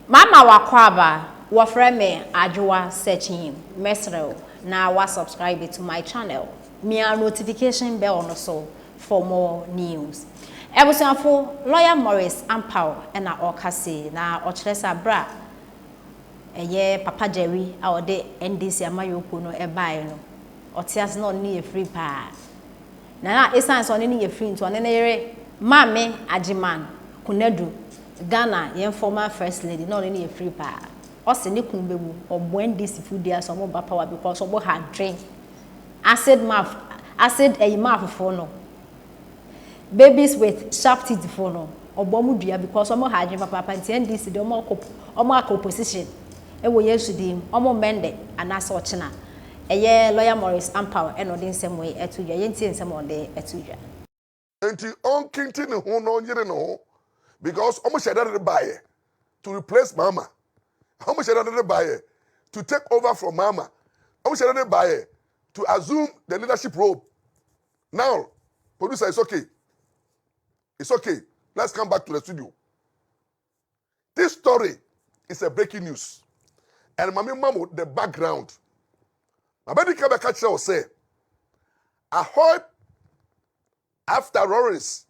Mama wakwaba wafre me Ajwa searching mesrel na wa subscribe to my channel. Me a notification bell no so for more news. Ebusuafo lawyer Morris Ampao na okase na ochresa bra eye Papa Jerry a ode NDC amayoko no ebae no. Otias no ni free pa. Na essence on ni free nto ne yere Mame Agyeman Konadu Ghana, yen former first lady, no any free pa. Or send kumbebu or NDC food there some more power because of had drink. Acid a mouth for no. Babies with sharp teeth for no. Or bomudia because some had papa and NDC the more opposition. And we used to dim, or mende and that's what china. A year lawyer Morris Ampao and not in some way at 2 years and some day at 2 years. And on Kintin, who no, you know. Because almost had to buy it to replace Mama. How much had to buy it to take over from Mama? How much had to buy it to assume the leadership role? Now, producer, it's okay. It's okay. Let's come back to the studio. This story is a breaking news. And Mama, the background. My baby came back and say, I heard after Lawrence,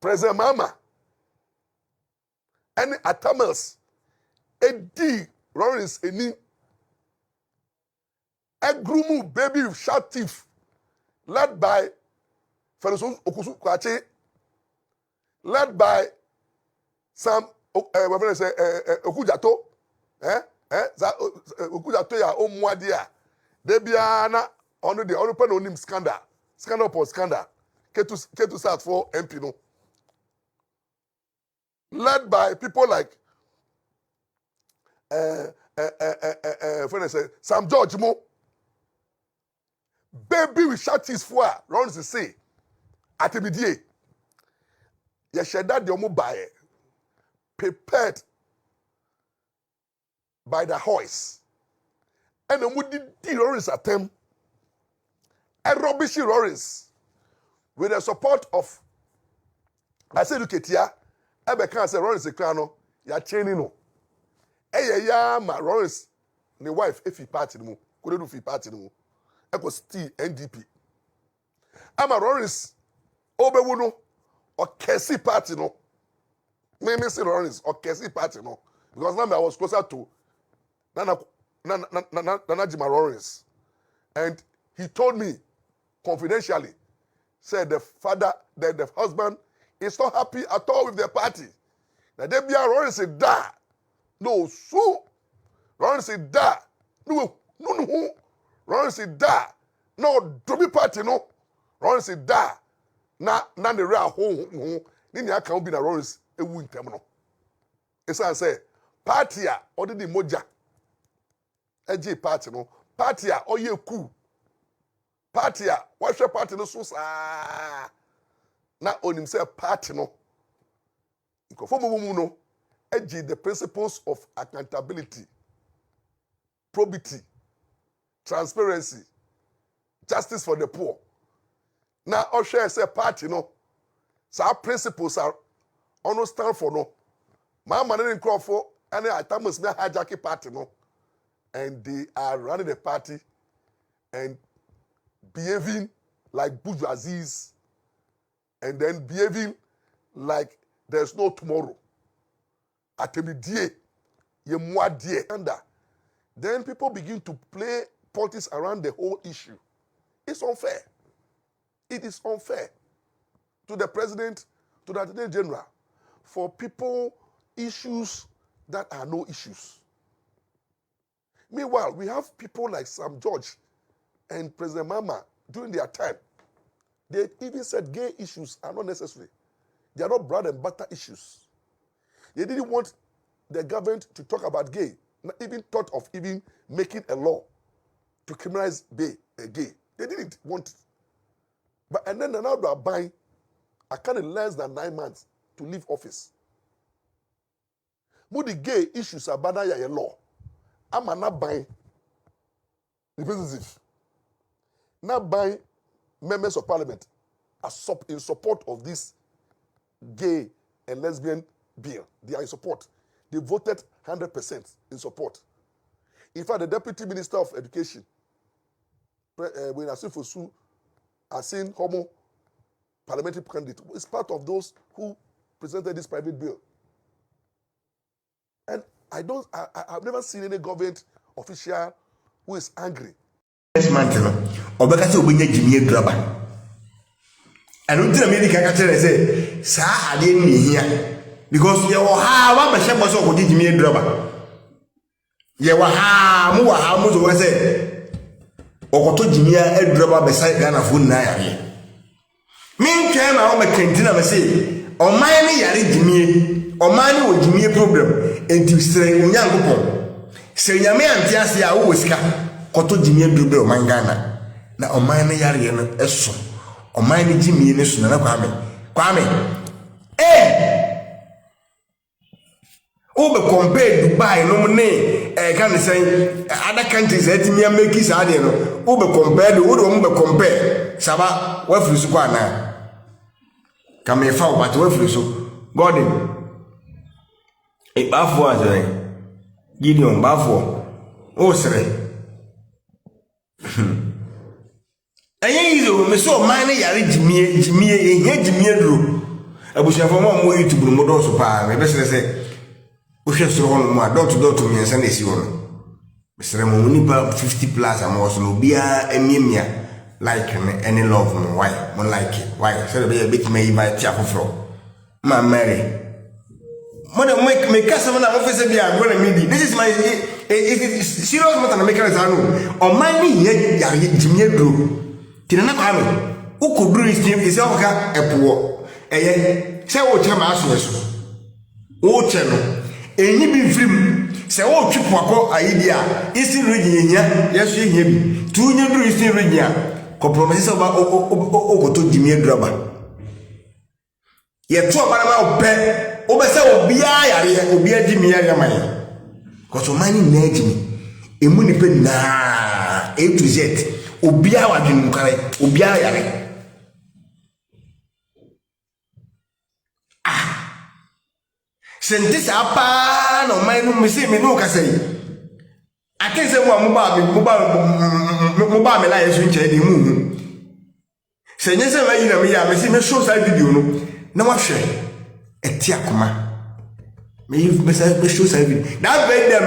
President Mama, any Atamels, Eddie Lawrence, any a grumu baby with sharp teeth, led by Fernando Okusu Kwache, led by some Okujato, Okujato ya Omwadia, Debiana, on the Open scandal, scandal upon scandal, Ketu South for MP no. Led by people like Sam George Mo, baby with shorties for runs the say at the midday. You share that the mobile prepared by the horse, and the moody Lawrence attempt a rubbishy Lawrence with the support of I said Ketia. Ebe kan say Lawrence Ekrano ya cheni no ya ma Lawrence ne wife efi party no Konadu fi party no eko still NDP ama Lawrence obewu no o kesi party no me say Lawrence o kesi party no because now I was closer to Nana Jima Lawrence, and he told me confidentially, said the father, the husband is not happy at all with the party. Now they be Lawrence said da. No, so Lawrence said da. No. Lawrence said da. No, Dobi party no. Lawrence said da. Na the real home. Nini aka be na Lawrence ewu ntem no. Esa say party a odi di moja. Eje party no. Party a oye ku. Party a wahwe party no so saa. Na onim say party no ikofo mumu no eji the principles of accountability, probity, transparency, justice for the poor. Na oshe say party no sa principles are ono stand for no mama ne nkofo ane atamus me hijack party no, and they are running the party and behaving like bourgeoisies, and then behaving like there's no tomorrow. Atemidie, yemwadie, and then people begin to play politics around the whole issue. It's unfair. It is unfair to the president, to the attorney general, for people issues that are no issues. Meanwhile, we have people like Sam George and President Mama during their time. They even said gay issues are not necessary. They are not bread and butter issues. They didn't want the government to talk about gay, not even thought of even making a law to criminalize gay. They didn't want it. But and then now they are buying a kind of less than 9 months to leave office. But the gay issues are bad a law. I'm not buying representative. Not buying members of parliament in support of this gay and lesbian bill. They are in support. They voted 100% in support. In fact, the Deputy Minister of Education, when I say for Su, has seen Homo parliamentary candidate, is part of those who presented this private bill. And I've never seen any government official who is angry. Next month, Obekasi Obenye Jimmy Draba. And until America say, Sir, I didn't hear. Because you have a shame was over Jimmy Draba. You were how much was it? Okoto Jimmy Draba beside Ghana for Naya. Meantime, I am a cantina, I say, or mine yari Jimmy, or mine with Jimmy problem, and to say, Unyango. Say, Yame and Tiasia always come. Koto Jimmy Drube o mangana na o mine yare no eso o mine Jimmy ne so na kwame o be compare Dubai no ne can say other countries that me make is ade no o be compare o do be compare saba wa firi so kwa na kame fa o but wa firi so godin e bafo azai Gideon bafo o sere Ayezo me so man yare Jimmy ehia duro abusuafo mo YouTube no do so pa me be se o hwe so ho no ma dot me nsa na esi ho no me sere mo nipa 50 plus am so no bia emiemia like any love no why mo like it why so be bit me invite afofro ma marry mo de me kasa na mo fese bia go na medi this is my serious matter na make us know o man ni yare Jimmy duro tinana kwa me ukoduru is oka epo eye se wo chema aso eso wo che no enyi bi mfrim se wo twipo akọ ayidia isi region nya yeso ehia bi tu nya duru isi region compromise oba ogoto Jimmy Draba ye to oba na ma ope obe se obia yare obia Jimmy yare man ko so mani na Jimmy emu ni pe na A to Z obia wadwenu kare obia yare sentisa apa no man no me say me no ka say akense mo ba me la yesu nche de mu senye se ma yi na me ya me say me show side video no na wa hwe etia koma me show side video that very day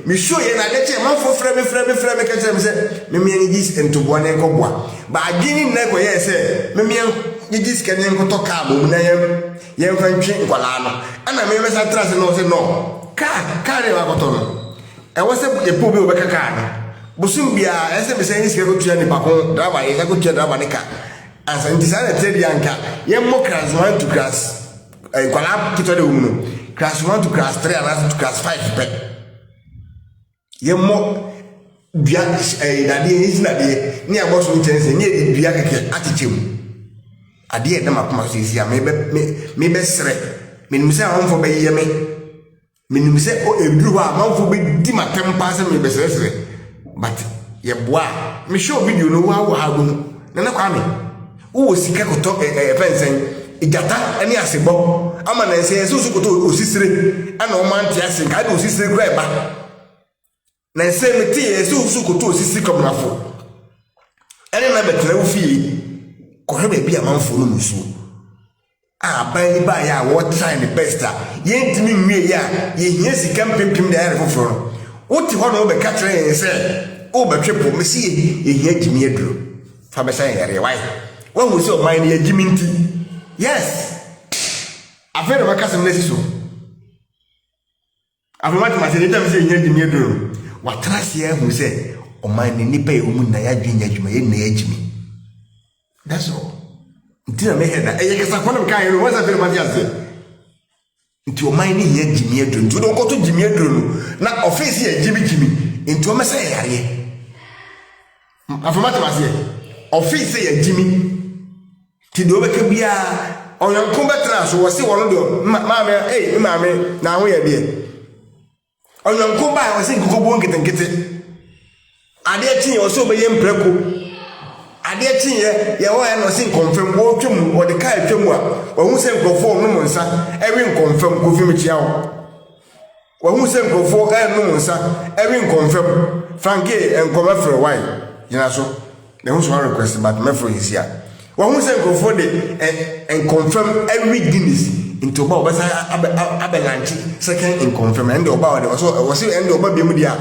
me show ye na de che man for frame ka che me say me me gis ento bo na ko boa ba gini na ko ye say me gis ka ne ko to ka bo na ye fa ntwe nkwala no ana me sa trase no say no ka re wa ko to no e wo se e po bi o be ka ka no busum bia e se me say ni ko tua ni pa ko driver ye ka ko tua driver ni ka ansa ndisa na tedi anka ye mo class 1 to class nkwala kito de wuno class 1 to class 3 and to class 5 pe ye mo bia na de ni na de ni aboso nchense ni e bia keke atichem ade e ma kuma sisi a me be sere me nimse a wonfo be ye me nimse o eduru a manfo be di matem pa se me be sere but ye boa me show video no wa ha go na kwa me wo sika koto fensen igata ani asebo ama na ese so koto osisire ana o man tia se ka de osisire kra eba na ese me tie so koto osisire komrafo ene na betre wo fie ko hebe bia manfo no musu ban ba ya wo try the best ye ntimi nwie ya ye hia sika mpempem da yare foforo wo ti ho no be ka kire yen se o be twepo me si ye hia Jimmy aduro fa be say yare why wo hu se o man ye Jimmy nti yes afere ba kasem na siso afemati ma se ni tam se hia Jimmy aduro wa trase ye hu se o man ni nipa ye mu na ya dwenya dwuma ye na ya Jimmy. That's all. Ntina me head na kasa kono kan no wasa fere ma fiase nti o man ni ye Jimmy aduro nti do ko to Jimmy aduro na office ye Jimmy nti o mesa yare afamata mase office ye Jimmy ti do be ka bia onyanko betra so wose wono do maame maame na ho ye de onyanko ba wose nkoko bo nketenkete ade ati wose obeye mpreko ade tin ye wo ya no sin confirm wo twem wo de kai twem a wo hu se nkofo no mo nsa ewe confirm ko fi mchia wo hu se nkofo no mo nsa ewe confirm franke enkoma frɛ why yina so the who request but me for his here wo hu se nkofo de confirm every Guinness into ba obasa abelanchi second in confirm and oba was end oba bi mu dia